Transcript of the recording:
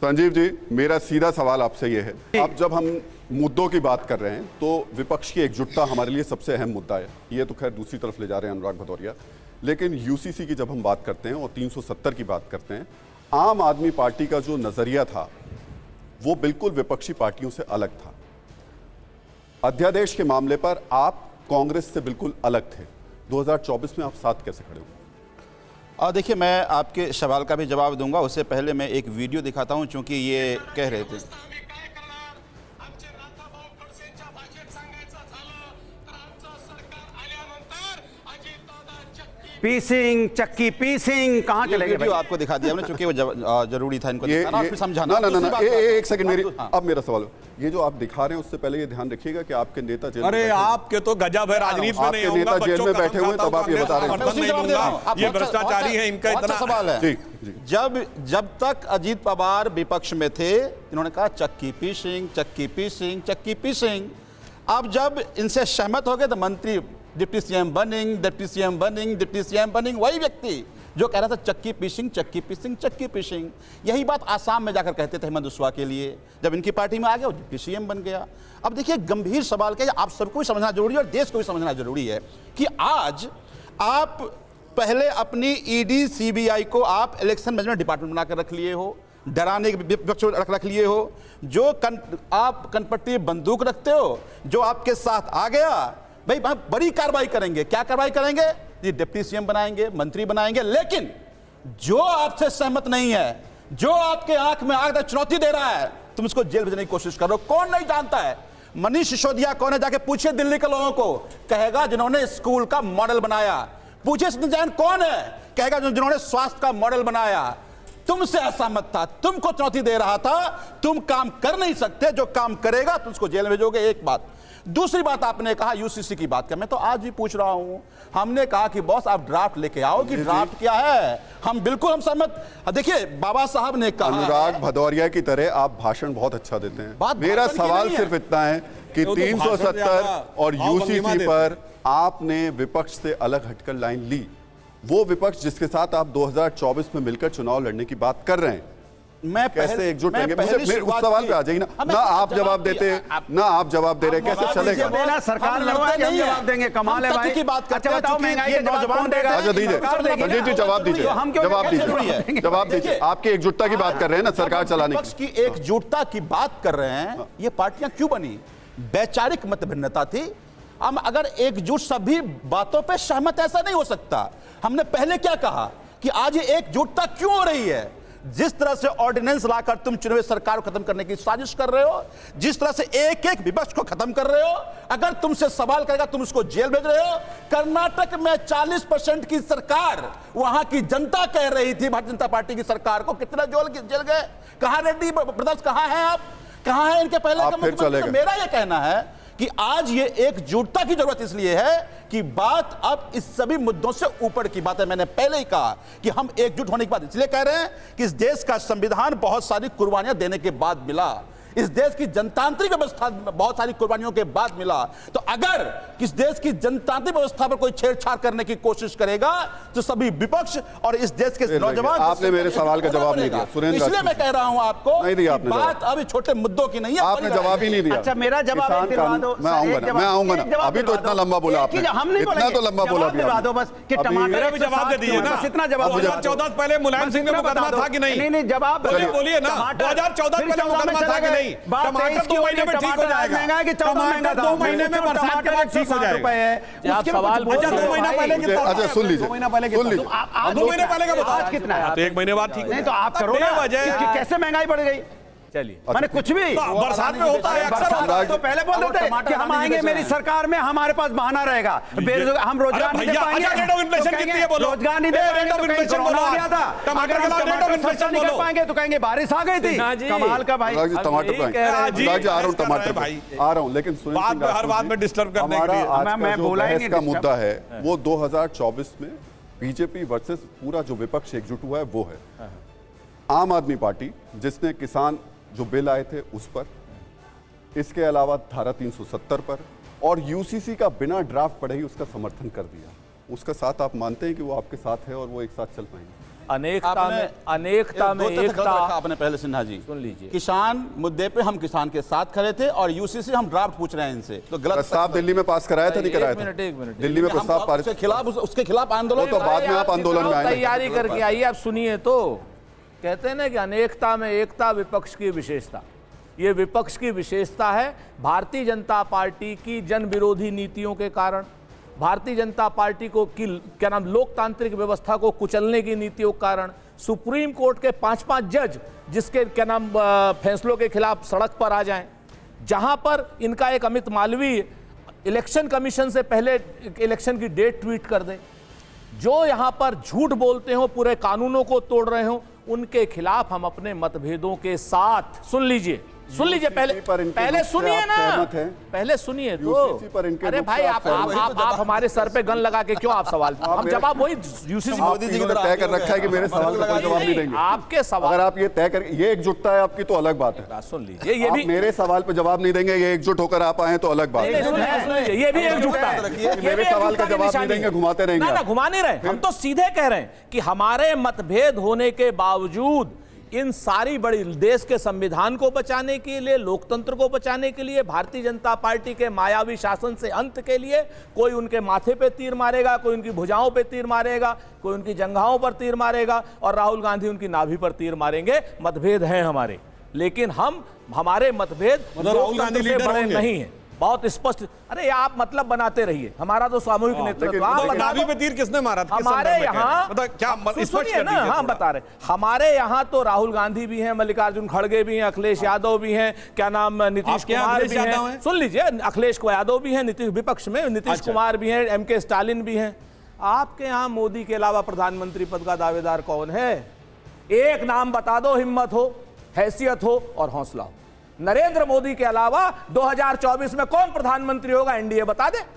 संजीव जी, मेरा सीधा सवाल आपसे ये है, अब जब हम मुद्दों की बात कर रहे हैं तो विपक्ष की एकजुटता हमारे लिए सबसे अहम मुद्दा है। ये तो खैर दूसरी तरफ ले जा रहे हैं अनुराग भदौरिया, लेकिन यूसीसी की जब हम बात करते हैं और 370 की बात करते हैं, आम आदमी पार्टी का जो नजरिया था वो बिल्कुल विपक्षी पार्टियों से अलग था। अध्यादेश के मामले पर आप कांग्रेस से बिल्कुल अलग थे। 2024 में आप साथ कैसे खड़े हो? देखिए, मैं आपके सवाल का भी जवाब दूंगा, उससे पहले मैं एक वीडियो दिखाता हूं, चूंकि ये कह रहे थे। पीसिंग, चक्की पीसिंग, कहाँ चले गए? वीडियो आपको दिखा दिया हमने, चूंकि वो जरूरी था इनको दिखाना और फिर समझाना। ना, एक सेकंड, मेरी अब मेरा सवाल, ये जो आप दिखा रहे हैं उससे पहले ये ध्यान रखिएगा कि आपके नेता जेल, अरे आपके तो गजब है, राजनीति में नहीं होगा, नेता जेल में बैठे हुए, तब आप ये बता रहे हैं ये भ्रष्टाचारी है, इनका इतना सवाल है। जब तक अजीत पवार विपक्ष में थे, इन्होंने कहा चक्की पीसिंग, चक्की पीसिंग, चक्की पीसिंग। अब जब इनसे सहमत हो गए तो मंत्री डिप्टी सीएम बनिंग, डिप्टी सीएम बनिंग, डिप्टी सीएम बनिंग, वही व्यक्ति जो कह रहा था चक्की पीसिंग, चक्की पीसिंग, चक्की पीसिंग। यही बात आसाम में जाकर कहते थे हेमंत बिस्वा के लिए, जब इनकी पार्टी में आ गया वो डिप्टी सीएम बन गया। अब देखिए, गंभीर सवाल क्या है, आप सबको भी समझना जरूरी है और देश को भी समझना जरूरी है कि आज आप पहले अपनी ईडी सीबीआई को आप इलेक्शन मैनेजमेंट डिपार्टमेंट बनाकर रख लिए हो, डराने के विपक्ष रख लिए हो, जो आप कनपट्टी बंदूक रखते हो, जो आपके साथ आ गया, भाई बड़ी कार्रवाई करेंगे। क्या कार्रवाई करेंगे? ये डिप्टी सीएम बनाएंगे, मंत्री बनाएंगे, लेकिन जो आपसे सहमत नहीं है, जो आपके आंख में आग चुनौती दे रहा है, तुम उसको जेल भेजने की कोशिश करो। कौन नहीं जानता है मनीष सिसोदिया कौन है? जाके पूछिए दिल्ली के लोगों को, कहेगा जिन्होंने स्कूल का मॉडल बनाया। पूछिए सचिन जैन कौन है? कहेगा जिन्होंने स्वास्थ्य का मॉडल बनाया। तुमसे असहमत था, तुमको चुनौती दे रहा था, तुम काम कर नहीं सकते, जो काम करेगा तुम उसको जेल भेजोगे। एक बात। दूसरी बात, आपने कहा यूसीसी की बात कर, मैं तो आज भी पूछ रहा हूं, हमने कहा कि बॉस आप ड्राफ्ट लेके आओ कि ड्राफ्ट क्या है, हम बिल्कुल सहमत। देखिए, बाबा साहब ने कहा, अनुराग भदौरिया की तरह आप भाषण बहुत अच्छा देते हैं। मेरा सवाल सिर्फ इतना है कि 370 और यूसीसी पर आपने विपक्ष से अलग हटकर लाइन ली। वो विपक्ष जिसके साथ आप 2024 में मिलकर चुनाव लड़ने की बात कर रहे हैं, मैं कैसे एकजुट रहेंगे? मुझे उस सवाल पे आ जाइए ना आप जवाब देते, ना आप जवाब दे रहे, कैसे चलेगा? देना सरकार लड़ता है, हम जवाब देंगे। कमाल है भाई की बात करते हैं। बताओ, महंगाई के जवाब कौन देगा? अच्छा दीजिए, संजीव जी जवाब दीजिए, जवाब दीजिए। आपकी एकजुटता की बात कर रहे हैं ना, सरकार चलाने की एकजुटता की बात कर रहे हैं। ये पार्टियां क्यों बनी? वैचारिक मतभिन्नता थी। हम अगर एकजुट सभी बातों पे सहमत, ऐसा नहीं हो सकता। हमने पहले क्या कहा कि आज ये एकजुटता क्यों हो रही है? जिस तरह से ऑर्डिनेंस लाकर तुम चुनावी सरकार को खत्म करने की साजिश कर रहे हो, जिस तरह से एक एक विपक्ष को खत्म कर रहे हो, अगर तुमसे सवाल करेगा तुम उसको जेल भेज रहे हो। कर्नाटक में 40% की सरकार, वहां की जनता कह रही थी भारतीय जनता पार्टी की सरकार को, कितना जेल गए? कहां रेड्डी ब्रदर्स, कहां हैं आप? कहां है इनके पहले का मुख्यमंत्री? तो मेरा यह कहना है कि आज ये एकजुटता की जरूरत इसलिए है कि बात अब इस सभी मुद्दों से ऊपर की बात है। मैंने पहले ही कहा कि हम एकजुट होने की बात इसलिए कह रहे हैं कि इस देश का संविधान बहुत सारी कुर्बानियां देने के बाद मिला, इस देश की जनतांत्रिक व्यवस्था बहुत सारी कुर्बानियों के बाद मिला। तो अगर इस देश की जनतांत्रिक व्यवस्था पर कोई छेड़छाड़ करने की कोशिश करेगा तो सभी विपक्ष और इस देश के नौजवान, आपने मेरे सवाल का जवाब नहीं दिया सुरेंद्र, इसलिए मैं कह रहा हूं आपको नहीं दिया आपने, बात अभी छोटे मुद्दों की नहीं है, आपने जवाब ही नहीं दिया। अच्छा, मेरा जवाब मैं आऊंगा ना, अभी तो इतना लंबा बोला आपने, इतना तो लंबा बोला बस कि टमाटर भी जवाब दे दीजिए ना, इतना जवाब। 2014 पहले मुलायम सिंह में मुकदमा था कि नहीं? नहीं, जवाब बोलिए ना, 2014 पहले मुकदमा था कि नहीं? टमाटर 2 महीने में ठीक हो जाएगा। महंगा है कि 14 महंगा था? 2 महीने में बरसात के बाद ठीक हो जाएगा। आप सवाल 2 महीना पहले कितना? अच्छा सुन लीजिए, 2 महीना पहले कितना? 2 महीने पहले का बताओ, आज कितना है? तो 1 महीने बाद ठीक नहीं तो आप करो ना, कैसे महंगाई बढ़ गई? चलिए, मैंने कुछ भी बरसात में होता है अक्सर। तो पहले बोलते थे कि हम आएंगे मेरी सरकार में, हमारे पास बहाना रहेगा, हम रोजगार नहीं दे पाएंगे, रेट ऑफ इन्फ्लेशन कितनी है बोलो? रोजगार नहीं दे पाएंगे तो कहीं कोरोना आ गया था, टमाटर का रेट ऑफ इन्फ्लेशन नहीं कर पाएंगे तो कहेंगे बारिश आ गई थी। कमाल का भाई, टमाटर आ रहा हूं, लेकिन हर बात में डिस्टर्ब करने के लिए मैं बोला ही नहीं। का मुद्दा है वो 2024 में बीजेपी वर्सेस पूरा जो विपक्ष एकजुट हुआ है वो है आम आदमी पार्टी, जिसने किसान जो बिल आए थे उस पर, इसके अलावा धारा 370 पर, और यूसीसी का बिना ड्राफ्ट पढ़े ही उसका समर्थन कर दिया। उसका साथ आप मानते हैं कि वो आपके साथ है और वो एक साथ चल पाएंगे? अनेकता में दो तथ्य गलत एकता। रखा आपने पहले, सिन्हा जी सुन लीजिए। किसान मुद्दे पे हम किसान के साथ खड़े थे और यूसीसी हम ड्राफ्ट पूछ रहे हैं इनसे, तो गलत प्रस्ताव दिल्ली में पास कराया था, नहीं कराया था? एक मिनट। दिल्ली में प्रस्ताव पास, उसके खिलाफ आंदोलन वो तो बाद में आप आंदोलन में आए। तैयारी करके आइए, आप सुनिए। तो कहते हैं ना कि अनेकता में एकता विपक्ष की विशेषता। ये विपक्ष की विशेषता है। भारतीय जनता पार्टी की जन विरोधी नीतियों के कारण, भारतीय जनता पार्टी को की क्या नाम लोकतांत्रिक व्यवस्था को कुचलने की नीतियों के कारण, सुप्रीम कोर्ट के 5-5 जज जिसके क्या नाम फैसलों के खिलाफ सड़क पर आ जाएं, जहां पर इनका एक अमित मालवीय इलेक्शन कमीशन से पहले इलेक्शन की डेट ट्वीट कर दें, जो यहां पर झूठ बोलते हो, पूरे कानूनों को तोड़ रहे हो, उनके खिलाफ हम अपने मतभेदों के साथ, सुन लीजिए पहले सुनिए ना, पहले सुनिए तो। अरे भाई आप हमारे सर पे गन लगा के क्यों आप सवाल, हम जवाब वही यूसीसी मोदी जी ने तय कर रखा है कि मेरे सवाल का कोई जवाब नहीं देंगे। आपके सवाल, अगर आप ये तय कर, ये एकजुटता है आपकी तो अलग बात है। सुन लीजिए, ये भी मेरे सवाल पे जवाब नहीं देंगे, ये एकजुट होकर आप आए तो अलग बात है। ये भी एकजुटता है। मेरे सवाल का जवाब नहीं देंगे, घुमाते रहेंगे। ना घुमा नहीं रहे, हम तो सीधे कह रहे हैं कि हमारे मतभेद होने के बावजूद इन सारी बड़ी देश के संविधान को बचाने के लिए, लोकतंत्र को बचाने के लिए, भारतीय जनता पार्टी के मायावी शासन से अंत के लिए, कोई उनके माथे पे तीर मारेगा, कोई उनकी भुजाओं पे तीर मारेगा, कोई उनकी जंघाओं पर तीर मारेगा और राहुल गांधी उनकी नाभि पर तीर मारेंगे। मतभेद हैं हमारे, लेकिन हमारे मतभेद राहुल गांधी लीडर बड़े होंगे। नहीं है, बहुत स्पष्ट। अरे आप मतलब बनाते रहिए, हमारा तो सामूहिक नेतृत्व। आप बता नाभि दो, पे तीर किसने मारा था? हमारे यहाँ क्या स्पष्ट सुनिए कर ना, दीजिए हाँ थोड़ा। बता रहे, हमारे यहाँ तो राहुल गांधी भी हैं, मल्लिकार्जुन खड़गे भी हैं, अखिलेश यादव भी हैं, क्या नाम नीतीश आपके यहाँ कुमार अखिलेश भी यादव हैं, हैं? सुन लीजिए, अखिलेश यादव भी हैं, नीतीश विपक्ष में नीतीश अच्छा। कुमार भी हैं, MK स्टालिन भी हैं। आपके यहाँ मोदी के अलावा प्रधानमंत्री पद का दावेदार कौन है? एक नाम बता दो, हिम्मत हो, हैसियत हो और हौसला हो। नरेंद्र मोदी के अलावा 2024 में कौन प्रधानमंत्री होगा? एनडीए बता दे।